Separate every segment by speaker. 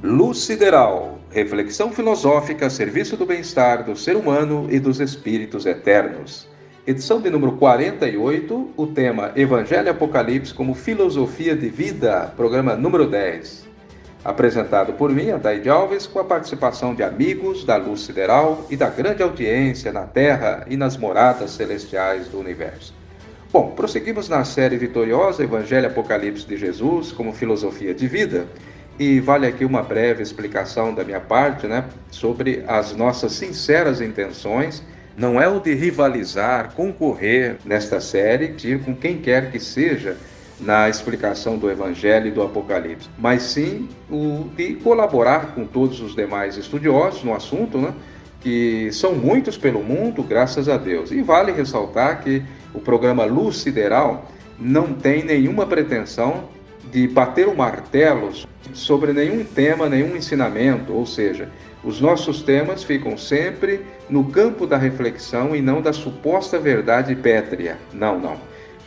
Speaker 1: Luz Sideral, reflexão filosófica a serviço do bem-estar do ser humano e dos espíritos eternos. Edição de número 48, o tema Evangelho e Apocalipse como filosofia de vida, programa número 10. Apresentado por mim, Adaide Alves, com a participação de amigos da Luz Sideral e da grande audiência na Terra e nas moradas celestiais do universo. Bom, prosseguimos na série vitoriosa Evangelho e Apocalipse de Jesus como filosofia de vida. E vale aqui uma breve explicação da minha parte, sobre as nossas sinceras intenções. Não é o de rivalizar, concorrer nesta série com quem quer que seja na explicação do Evangelho e do Apocalipse, mas sim o de colaborar com todos os demais estudiosos no assunto, que são muitos pelo mundo, graças a Deus. E vale ressaltar que o programa Luz Sideral não tem nenhuma pretensão de bater o martelo sobre nenhum tema, nenhum ensinamento, ou seja, os nossos temas ficam sempre no campo da reflexão e não da suposta verdade pétrea. Não.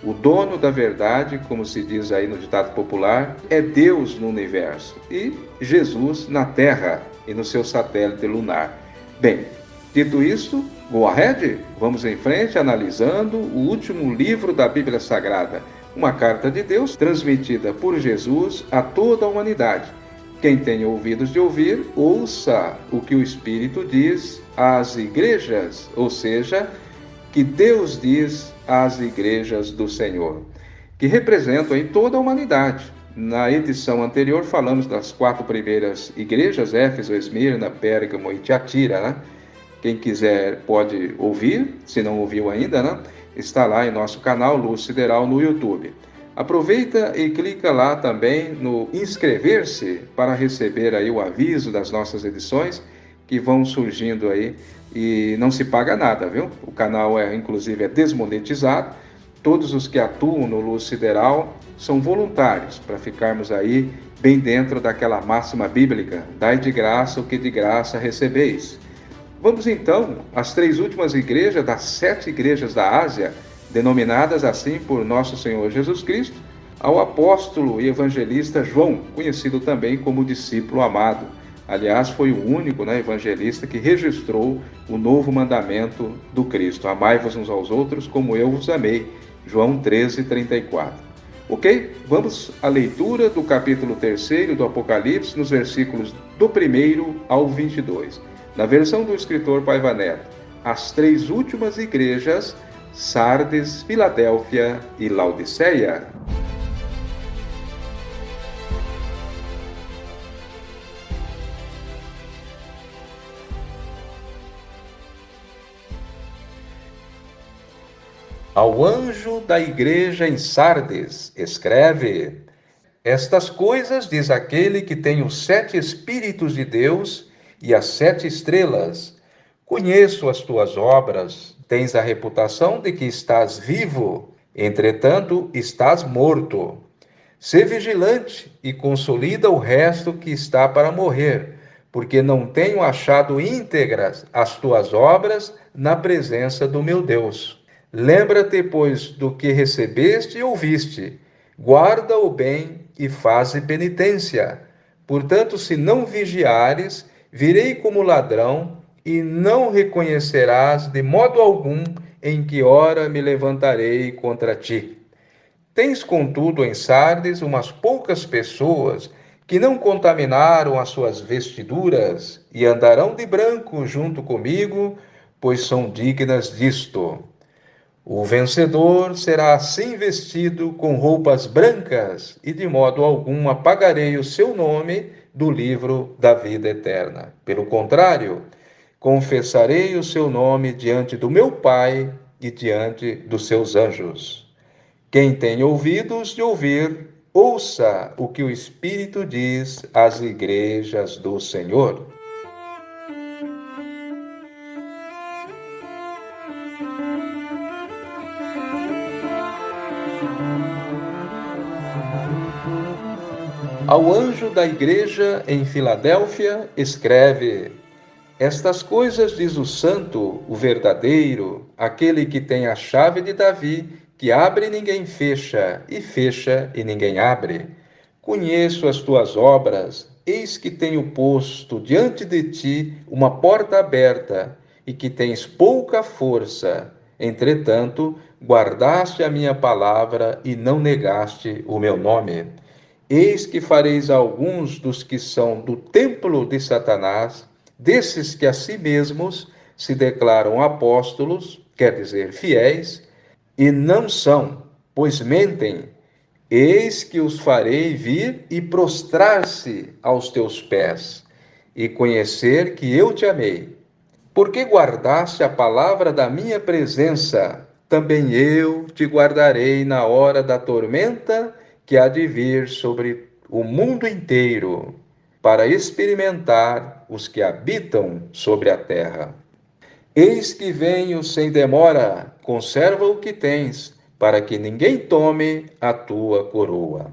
Speaker 1: O dono da verdade, como se diz aí no ditado popular, é Deus no universo e Jesus na Terra e no seu satélite lunar. Bem, dito isso, go ahead, vamos em frente analisando o último livro da Bíblia Sagrada, uma carta de Deus transmitida por Jesus a toda a humanidade. Quem tem ouvidos de ouvir, ouça o que o Espírito diz às igrejas, ou seja, que Deus diz às igrejas do Senhor, que representam em toda a humanidade. Na edição anterior falamos das 4 primeiras igrejas, Éfeso, Esmirna, Pérgamo e Tiatira, Quem quiser pode ouvir, se não ouviu ainda, está lá em nosso canal Luz Sideral no YouTube. Aproveita e clica lá também no inscrever-se para receber aí o aviso das nossas edições que vão surgindo aí e não se paga nada, viu? O canal inclusive é desmonetizado. Todos os que atuam no Luz Sideral são voluntários para ficarmos aí bem dentro daquela máxima bíblica: dai de graça o que de graça recebeis. Vamos então às 3 últimas igrejas das 7 igrejas da Ásia, denominadas assim por nosso Senhor Jesus Cristo, ao apóstolo e evangelista João, conhecido também como discípulo amado. Aliás, foi o único evangelista que registrou o novo mandamento do Cristo: amai-vos uns aos outros como eu vos amei. João 13:34. Ok? Vamos à leitura do capítulo 3 do Apocalipse, nos versículos do 1 ao 22. Na versão do escritor Paiva Neto, as 3 últimas igrejas, Sardes, Filadélfia e Laodiceia. Ao anjo da igreja em Sardes, escreve: estas coisas diz aquele que tem os 7 Espíritos de Deus e as 7 estrelas. Conheço as tuas obras, tens a reputação de que estás vivo, entretanto estás morto. Sê vigilante e consolida o resto que está para morrer, porque não tenho achado íntegras as tuas obras na presença do meu Deus. Lembra-te, pois, do que recebeste e ouviste, guarda o bem e faze penitência. Portanto, se não vigiares, virei como ladrão, e não reconhecerás de modo algum em que hora me levantarei contra ti. Tens, contudo, em Sardes umas poucas pessoas que não contaminaram as suas vestiduras e andarão de branco junto comigo, pois são dignas disto. O vencedor será assim vestido com roupas brancas, e de modo algum apagarei o seu nome do livro da vida eterna. Pelo contrário, confessarei o seu nome diante do meu Pai e diante dos seus anjos. Quem tem ouvidos de ouvir, ouça o que o Espírito diz às igrejas do Senhor. Ao anjo da igreja em Filadélfia, escreve: estas coisas diz o santo, o verdadeiro, aquele que tem a chave de Davi, que abre e ninguém fecha, e fecha e ninguém abre. Conheço as tuas obras, eis que tenho posto diante de ti uma porta aberta, e que tens pouca força. Entretanto, guardaste a minha palavra e não negaste o meu nome. Eis que fareis alguns dos que são do templo de Satanás, desses que a si mesmos se declaram apóstolos, quer dizer, fiéis, e não são, pois mentem. Eis que os farei vir e prostrar-se aos teus pés, e conhecer que eu te amei. Porque guardaste a palavra da minha presença, também eu te guardarei na hora da tormenta que há de vir sobre o mundo inteiro, para experimentar os que habitam sobre a terra. Eis que venho sem demora, conserva o que tens, para que ninguém tome a tua coroa.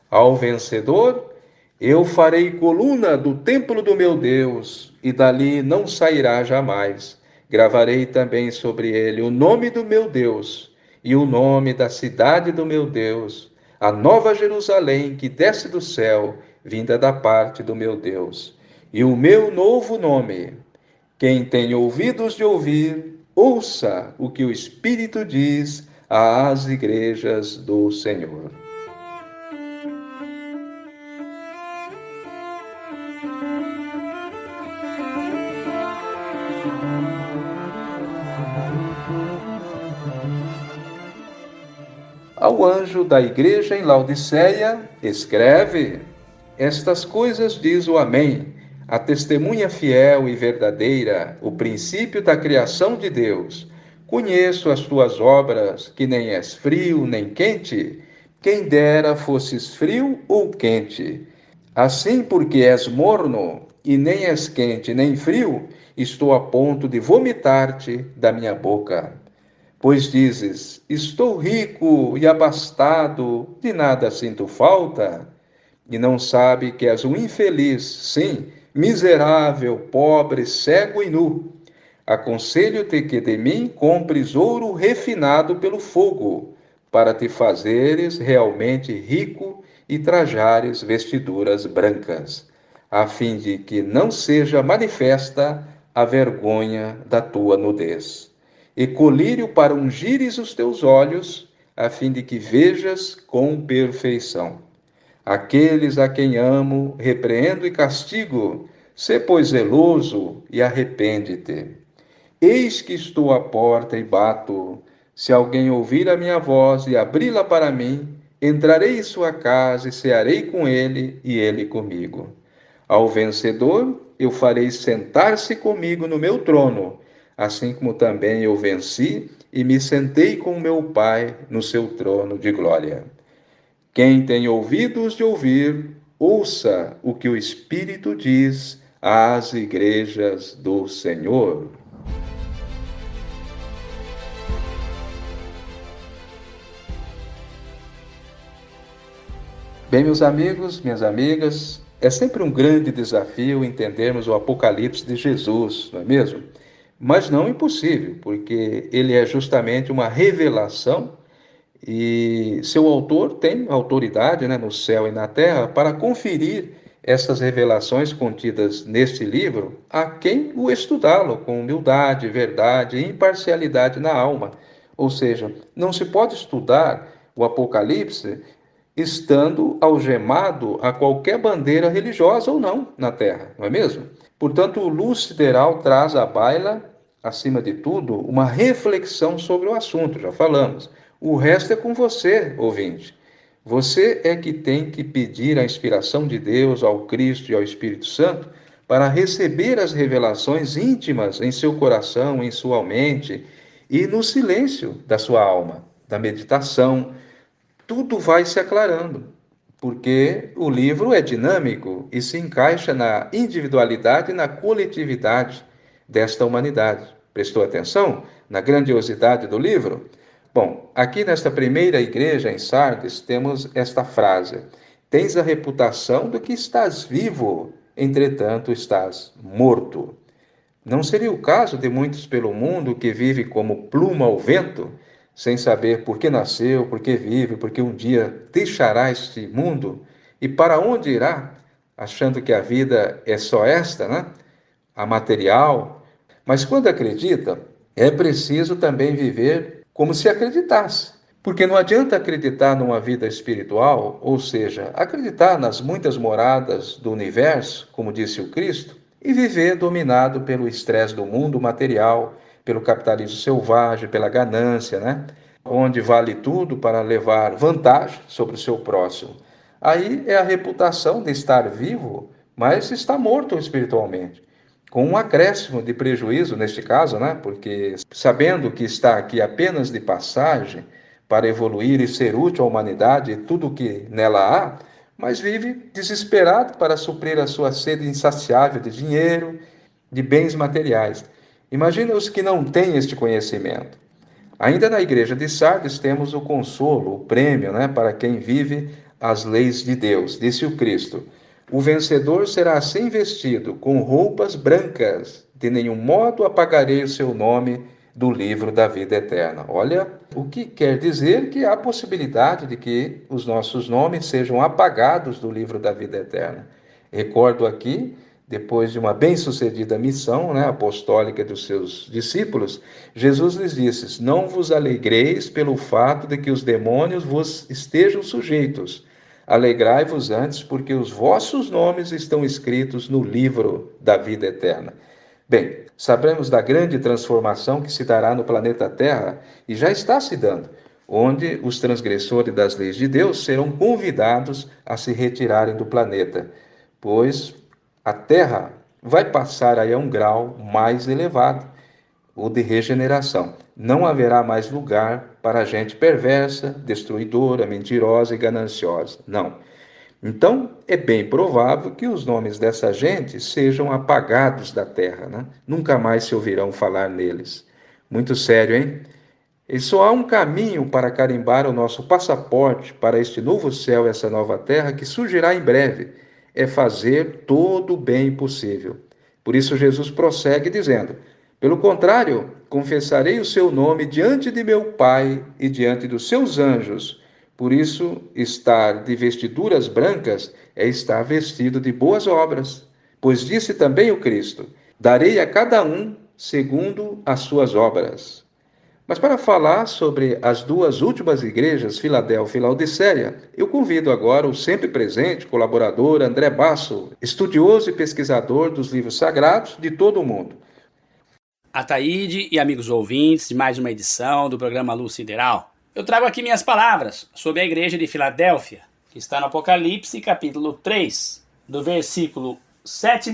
Speaker 1: Ao vencedor, eu farei coluna do templo do meu Deus, e dali não sairá jamais. Gravarei também sobre ele o nome do meu Deus, e o nome da cidade do meu Deus, a nova Jerusalém que desce do céu, vinda da parte do meu Deus, e o meu novo nome. Quem tem ouvidos de ouvir, ouça o que o Espírito diz às igrejas do Senhor. Ao anjo da igreja em Laodiceia, escreve: Estas coisas diz o Amém, a testemunha fiel e verdadeira, o princípio da criação de Deus. Conheço as tuas obras, que nem és frio nem quente. Quem dera fosses frio ou quente. Assim, porque és morno, e nem és quente nem frio, estou a ponto de vomitar-te da minha boca. Pois dizes: Estou rico e abastado, de nada sinto falta, e não sabe que és um infeliz, sim, miserável, pobre, cego e nu. Aconselho-te que de mim compres ouro refinado pelo fogo, para te fazeres realmente rico e trajares vestiduras brancas, a fim de que não seja manifesta a vergonha da tua nudez. E colírio para ungires os teus olhos, a fim de que vejas com perfeição. Aqueles a quem amo, repreendo e castigo. Sê, pois, zeloso e arrepende-te. Eis que estou à porta e bato. Se alguém ouvir a minha voz e abri-la para mim, entrarei em sua casa e cearei com ele e ele comigo. Ao vencedor, eu farei sentar-se comigo no meu trono, assim como também eu venci e me sentei com meu Pai no seu trono de glória. Quem tem ouvidos de ouvir, ouça o que o Espírito diz às igrejas do Senhor. Bem, meus amigos, minhas amigas, é sempre um grande desafio entendermos o Apocalipse de Jesus, não é mesmo? Mas não impossível, porque ele é justamente uma revelação e seu autor tem autoridade, né, no céu e na terra para conferir essas revelações contidas neste livro a quem o estudá-lo com humildade, verdade e imparcialidade na alma. Ou seja, não se pode estudar o Apocalipse estando algemado a qualquer bandeira religiosa ou não na terra, não é mesmo? Portanto, o Luz Sideral traz à baila, acima de tudo, uma reflexão sobre o assunto, já falamos. O resto é com você, ouvinte. Você é que tem que pedir a inspiração de Deus ao Cristo e ao Espírito Santo para receber as revelações íntimas em seu coração, em sua mente e no silêncio da sua alma, da meditação. Tudo vai se aclarando, porque o livro é dinâmico e se encaixa na individualidade e na coletividade desta humanidade. Prestou atenção na grandiosidade do livro? Bom, aqui nesta primeira igreja em Sardes temos esta frase: Tens a reputação de que estás vivo, entretanto estás morto. Não seria o caso de muitos pelo mundo que vive como pluma ao vento, sem saber por que nasceu, por que vive, porque um dia deixará este mundo e para onde irá? achando que a vida é só esta, né? A material. Mas quando acredita, é preciso também viver como se acreditasse. Porque não adianta acreditar numa vida espiritual, ou seja, acreditar nas muitas moradas do universo, como disse o Cristo, e viver dominado pelo estresse do mundo material, pelo capitalismo selvagem, pela ganância, né? Onde vale tudo para levar vantagem sobre o seu próximo. Aí é a reputação de estar vivo, mas está morto espiritualmente, com um acréscimo de prejuízo neste caso, né? Porque sabendo que está aqui apenas de passagem para evoluir e ser útil à humanidade e tudo o que nela há, mas vive desesperado para suprir a sua sede insaciável de dinheiro, de bens materiais. Imagina os que não têm este conhecimento. Ainda na igreja de Sardes temos o consolo, o prêmio, né, para quem vive as leis de Deus. Disse o Cristo: o vencedor será assim vestido com roupas brancas, de nenhum modo apagarei o seu nome do livro da vida eterna. Olha, o que quer dizer que há possibilidade de que os nossos nomes sejam apagados do livro da vida eterna. Recordo aqui, depois de uma bem-sucedida missão, né, apostólica dos seus discípulos, Jesus lhes disse: não vos alegreis pelo fato de que os demônios vos estejam sujeitos. Alegrai-vos antes, porque os vossos nomes estão escritos no livro da vida eterna. Bem, sabemos da grande transformação que se dará no planeta Terra, e já está se dando, onde os transgressores das leis de Deus serão convidados a se retirarem do planeta, pois a Terra vai passar aí a um grau mais elevado, o de regeneração. Não haverá mais lugar para gente perversa, destruidora, mentirosa e gananciosa. Não. Então, é bem provável que os nomes dessa gente sejam apagados da terra, né? Nunca mais se ouvirão falar neles. Muito sério, hein? E só há um caminho para carimbar o nosso passaporte para este novo céu e essa nova terra que surgirá em breve: é fazer todo o bem possível. Por isso, Jesus prossegue dizendo: pelo contrário, confessarei o seu nome diante de meu Pai e diante dos seus anjos. Por isso, estar de vestiduras brancas é estar vestido de boas obras. Pois disse também o Cristo: darei a cada um segundo as suas obras. Mas para falar sobre as duas últimas igrejas, Filadélfia e Laodiceia, eu convido agora o sempre presente colaborador André Basso, estudioso e pesquisador dos livros sagrados de todo o mundo.
Speaker 2: Ataíde e amigos ouvintes de mais uma edição do programa Luz Sideral. Eu trago aqui minhas palavras sobre a igreja de Filadélfia, que está no Apocalipse, capítulo 3, do versículo 7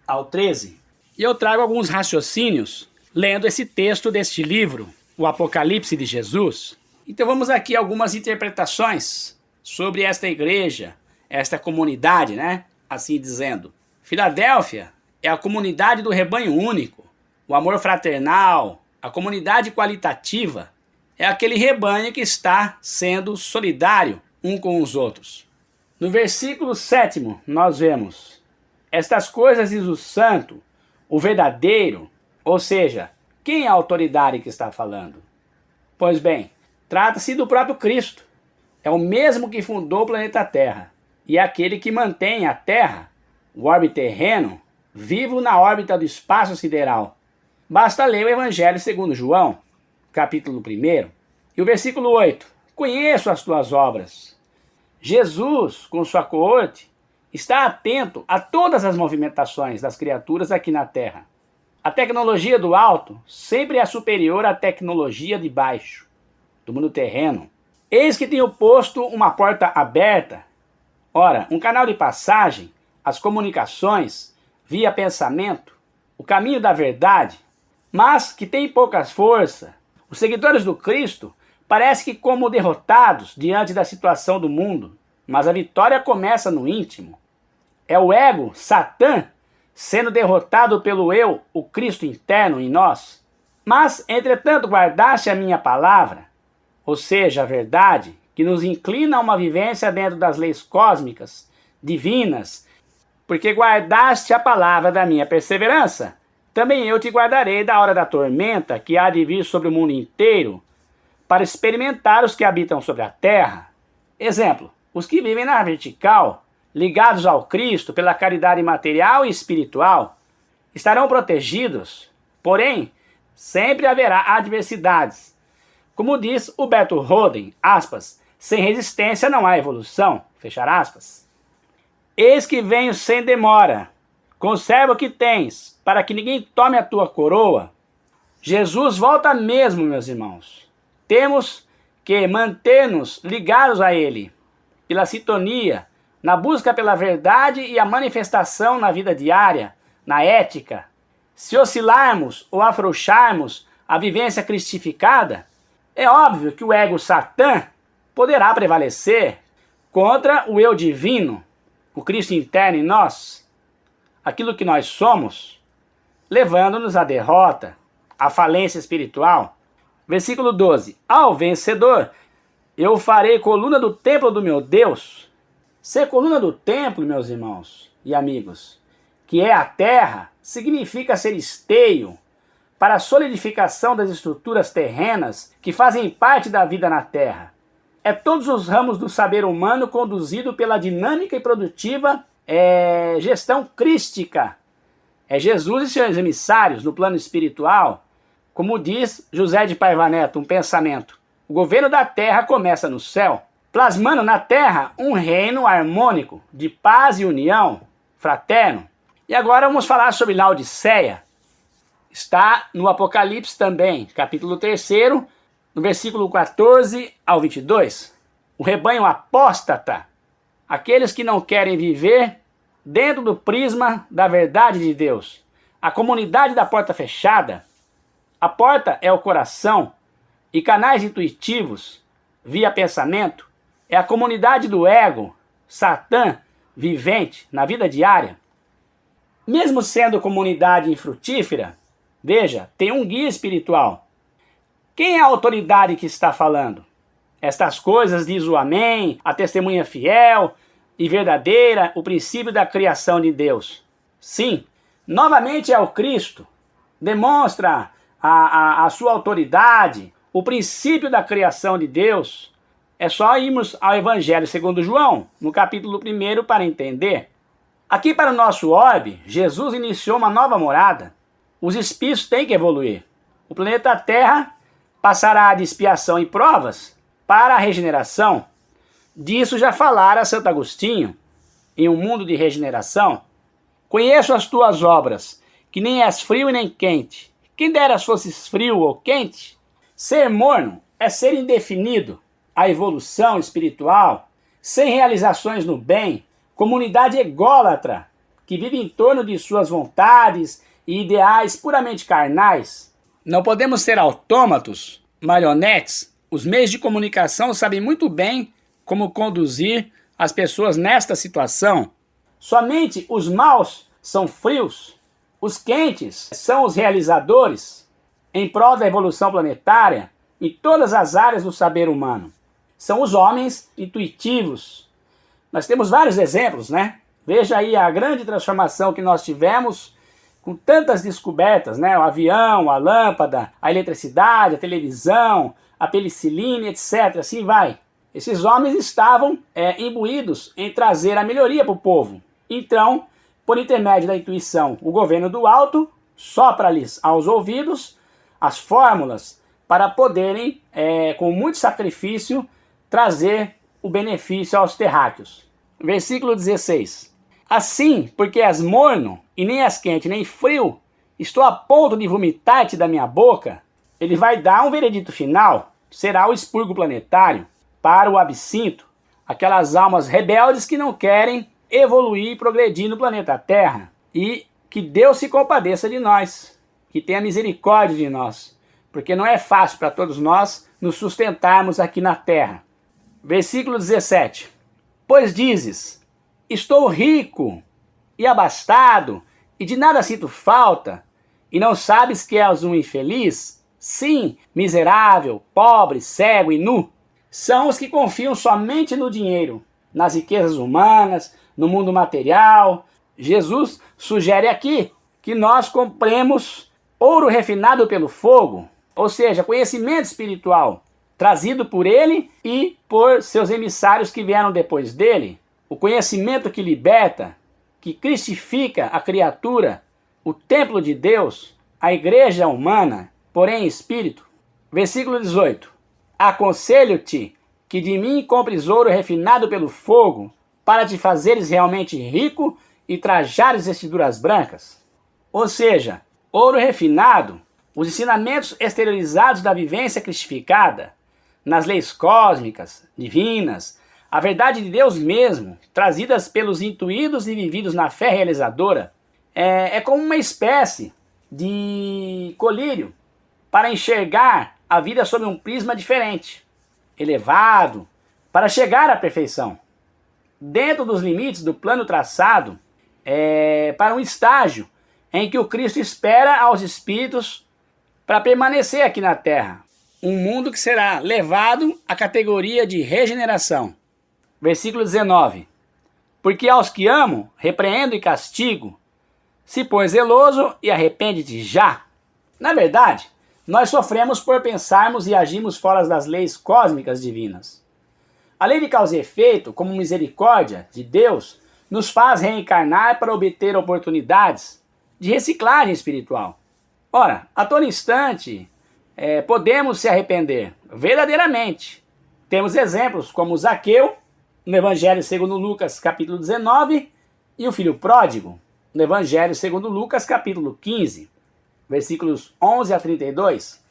Speaker 2: ao 13. E eu trago alguns raciocínios lendo esse texto deste livro, o Apocalipse de Jesus. Então vamos aqui a algumas interpretações sobre esta igreja, esta comunidade, né? Assim dizendo. Filadélfia é a comunidade do rebanho único, o amor fraternal, a comunidade qualitativa. É aquele rebanho que está sendo solidário um com os outros. No versículo 7 nós vemos: estas coisas diz o santo, o verdadeiro, ou seja, quem é a autoridade que está falando? Pois bem, trata-se do próprio Cristo. É o mesmo que fundou o planeta Terra e é aquele que mantém a Terra, o orbe terreno, vivo na órbita do espaço sideral. Basta ler o Evangelho segundo João, capítulo 1, e o versículo 8. Conheço as tuas obras. Jesus, com sua coorte, está atento a todas as movimentações das criaturas aqui na Terra. A tecnologia do alto sempre é superior à tecnologia de baixo, do mundo terreno. Eis que tenho posto uma porta aberta. Ora, um canal de passagem, as comunicações, via pensamento, o caminho da verdade, mas que tem pouca força. Os seguidores do Cristo parecem que como derrotados diante da situação do mundo, mas a vitória começa no íntimo. É o ego, Satã, sendo derrotado pelo eu, o Cristo interno em nós. Mas, entretanto, guardaste a minha palavra, ou seja, a verdade, que nos inclina a uma vivência dentro das leis cósmicas, divinas, porque guardaste a palavra da minha perseverança. Também eu te guardarei da hora da tormenta que há de vir sobre o mundo inteiro, para experimentar os que habitam sobre a terra. Exemplo, os que vivem na vertical ligados ao Cristo pela caridade material e espiritual, estarão protegidos, porém, sempre haverá adversidades. Como diz o Beto Roden, aspas, sem resistência não há evolução, fechar aspas. Eis que venho sem demora, conserva o que tens, para que ninguém tome a tua coroa. Jesus volta mesmo, meus irmãos. Temos que manter-nos ligados a Ele, pela sintonia, na busca pela verdade e a manifestação na vida diária, na ética. Se oscilarmos ou afrouxarmos a vivência cristificada, é óbvio que o ego Satã poderá prevalecer contra o eu divino, o Cristo interno em nós, aquilo que nós somos, levando-nos à derrota, à falência espiritual. Versículo 12. Ao vencedor, eu farei coluna do templo do meu Deus. Ser coluna do templo, meus irmãos e amigos, que é a terra, significa ser esteio para a solidificação das estruturas terrenas que fazem parte da vida na terra. É todos os ramos do saber humano conduzido pela dinâmica e produtiva gestão crística. É Jesus e seus emissários no plano espiritual. Como diz José de Paiva Neto, um pensamento. O governo da terra começa no céu, plasmando na terra um reino harmônico, de paz e união, fraterno. E agora vamos falar sobre Laodiceia. Está no Apocalipse também, capítulo 3, no versículo 14 ao 22. O rebanho apóstata, aqueles que não querem viver dentro do prisma da verdade de Deus. A comunidade da porta fechada. A porta é o coração e canais intuitivos, via pensamento, é a comunidade do ego, Satã, vivente na vida diária. Mesmo sendo comunidade infrutífera, veja, tem um guia espiritual. Quem é a autoridade que está falando? Estas coisas diz o Amém, a testemunha fiel e verdadeira, o princípio da criação de Deus. Sim, novamente é o Cristo. Demonstra a sua autoridade, o princípio da criação de Deus. É só irmos ao Evangelho segundo João, no capítulo 1, para entender. Aqui para o nosso orbe, Jesus iniciou uma nova morada. Os espíritos têm que evoluir. O planeta Terra passará de expiação e provas para a regeneração. Disso já falara Santo Agostinho, em Um Mundo de Regeneração. Conheço as tuas obras, que nem és frio e nem quente. Quem dera fosses frio ou quente. Ser morno é ser indefinido. A evolução espiritual, sem realizações no bem, comunidade ególatra, que vive em torno de suas vontades e ideais puramente carnais. Não podemos ser autômatos, marionetes. Os meios de comunicação sabem muito bem como conduzir as pessoas nesta situação. Somente os maus são frios, os quentes são os realizadores em prol da evolução planetária em todas as áreas do saber humano. São os homens intuitivos. Nós temos vários exemplos, né? Veja aí a grande transformação que nós tivemos com tantas descobertas, né? O avião, a lâmpada, a eletricidade, a televisão, a penicilina, etc. Assim vai. Esses homens estavam imbuídos em trazer a melhoria para o povo. Então, por intermédio da intuição, o governo do alto sopra-lhes aos ouvidos as fórmulas para poderem, com muito sacrifício, trazer o benefício aos terráqueos. Versículo 16. Assim, porque és morno, e nem és quente nem frio, estou a ponto de vomitar-te da minha boca. Ele vai dar um veredito final, será o expurgo planetário para o absinto, aquelas almas rebeldes que não querem evoluir e progredir no planeta Terra. E que Deus se compadeça de nós, que tenha misericórdia de nós, porque não é fácil para todos nós nos sustentarmos aqui na Terra. Versículo 17. Pois dizes, estou rico e abastado, e de nada sinto falta, e não sabes que és um infeliz? Sim, miserável, pobre, cego e nu. São os que confiam somente no dinheiro, nas riquezas humanas, no mundo material. Jesus sugere aqui que nós compremos ouro refinado pelo fogo, ou seja, conhecimento espiritual, trazido por ele e por seus emissários que vieram depois dele. o conhecimento que liberta, que cristifica a criatura, o templo de Deus, a igreja humana, porém espírito. Versículo 18. Aconselho-te que de mim compres ouro refinado pelo fogo, para te fazeres realmente rico e trajares vestiduras brancas. Ou seja, ouro refinado, os ensinamentos exteriorizados da vivência cristificada, nas leis cósmicas, divinas, a verdade de Deus mesmo, trazidas pelos intuídos e vividos na fé realizadora, é como uma espécie de colírio para enxergar a vida sob um prisma diferente, elevado, para chegar à perfeição, dentro dos limites do plano traçado, para um estágio em que o Cristo espera aos espíritos para permanecer aqui na Terra. Um mundo que será levado à categoria de regeneração. Versículo 19. Porque aos que amo, repreendo e castigo. Se põe zeloso e arrepende-te já. Na verdade, nós sofremos por pensarmos e agirmos fora das leis cósmicas divinas. A lei de causa e efeito, como misericórdia de Deus, nos faz reencarnar para obter oportunidades de reciclagem espiritual. Ora, a todo instante, podemos se arrepender verdadeiramente. Temos exemplos como Zaqueu, no Evangelho segundo Lucas, capítulo 19, e o filho pródigo, no Evangelho segundo Lucas, capítulo 15, versículos 11 a 32.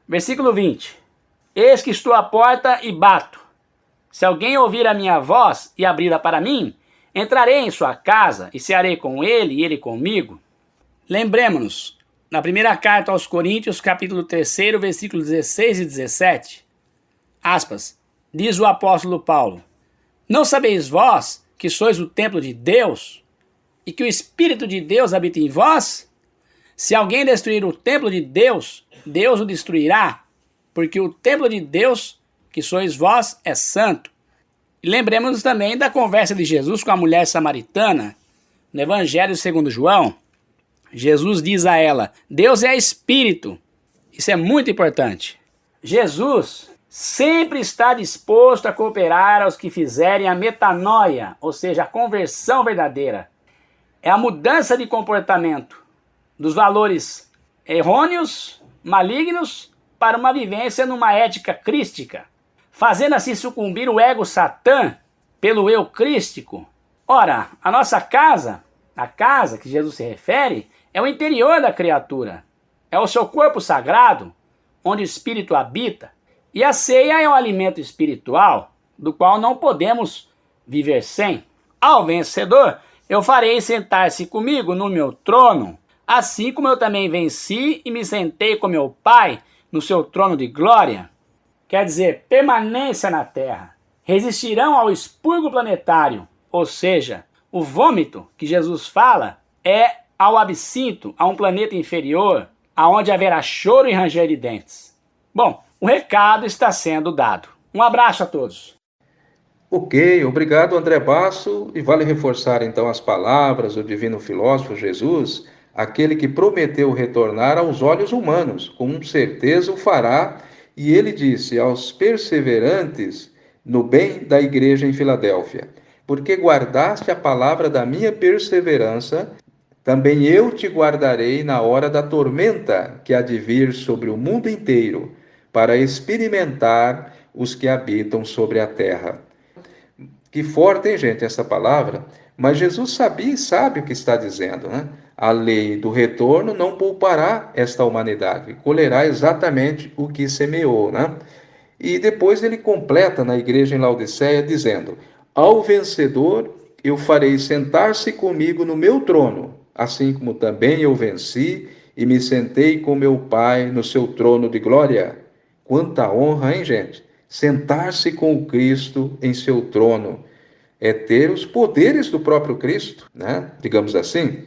Speaker 2: Versículo 20. Eis que estou à porta e bato. Se alguém ouvir a minha voz e abri-la para mim, entrarei em sua casa e cearei com ele e ele comigo. Lembremos-nos, na primeira carta aos Coríntios, capítulo 3, versículos 16 e 17, aspas, diz o apóstolo Paulo, não sabeis vós que sois o templo de Deus e que o Espírito de Deus habita em vós? Se alguém destruir o templo de Deus, Deus o destruirá, porque o templo de Deus, que sois vós, é santo. E lembremos-nos também da conversa de Jesus com a mulher samaritana, no Evangelho segundo João. Jesus diz a ela, Deus é Espírito. Isso é muito importante. Jesus sempre está disposto a cooperar aos que fizerem a metanoia, ou seja, a conversão verdadeira. É a mudança de comportamento dos valores errôneos, malignos, para uma vivência numa ética crística, fazendo assim sucumbir o ego satã pelo eu crístico. Ora, a nossa casa, a casa que Jesus se refere, é o interior da criatura, é o seu corpo sagrado, onde o Espírito habita, e a ceia é um alimento espiritual, do qual não podemos viver sem. Ao vencedor, eu farei sentar-se comigo no meu trono, assim como eu também venci e me sentei com meu Pai no seu trono de glória. Quer dizer, permanência na terra. Resistirão ao expurgo planetário, ou seja, o vômito que Jesus fala é ao absinto, a um planeta inferior, aonde haverá choro e ranger de dentes. Bom, o recado está sendo dado. Um abraço a todos.
Speaker 1: Ok, obrigado André Basso, e vale reforçar então as palavras do divino filósofo Jesus, aquele que prometeu retornar aos olhos humanos, com certeza o fará, e ele disse aos perseverantes no bem da igreja em Filadélfia, porque guardaste a palavra da minha perseverança, também eu te guardarei na hora da tormenta que há de vir sobre o mundo inteiro, para experimentar os que habitam sobre a terra. Que forte, hein, gente, essa palavra? Mas Jesus sabia e sabe o que está dizendo, né? A lei do retorno não poupará esta humanidade, colherá exatamente o que semeou, né? E depois ele completa na igreja em Laodiceia dizendo, ao vencedor eu farei sentar-se comigo no meu trono, assim como também eu venci e me sentei com meu Pai no seu trono de glória. Quanta honra, hein, gente? Sentar-se com o Cristo em seu trono. É ter os poderes do próprio Cristo, né? Digamos assim.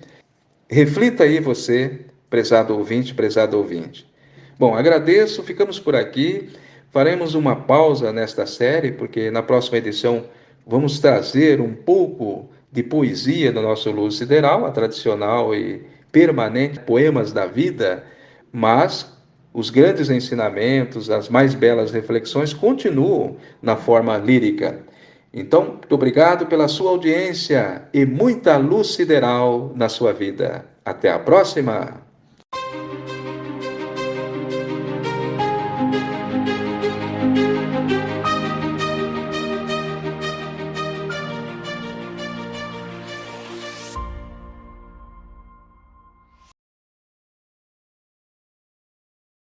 Speaker 1: Reflita aí você, prezado ouvinte, prezado ouvinte. Bom, agradeço, ficamos por aqui. Faremos uma pausa nesta série, porque na próxima edição vamos trazer um pouco de poesia do nosso Luz Sideral, a tradicional e permanente Poemas da Vida, mas os grandes ensinamentos, as mais belas reflexões continuam na forma lírica. Então, muito obrigado pela sua audiência e muita luz sideral na sua vida. Até a próxima!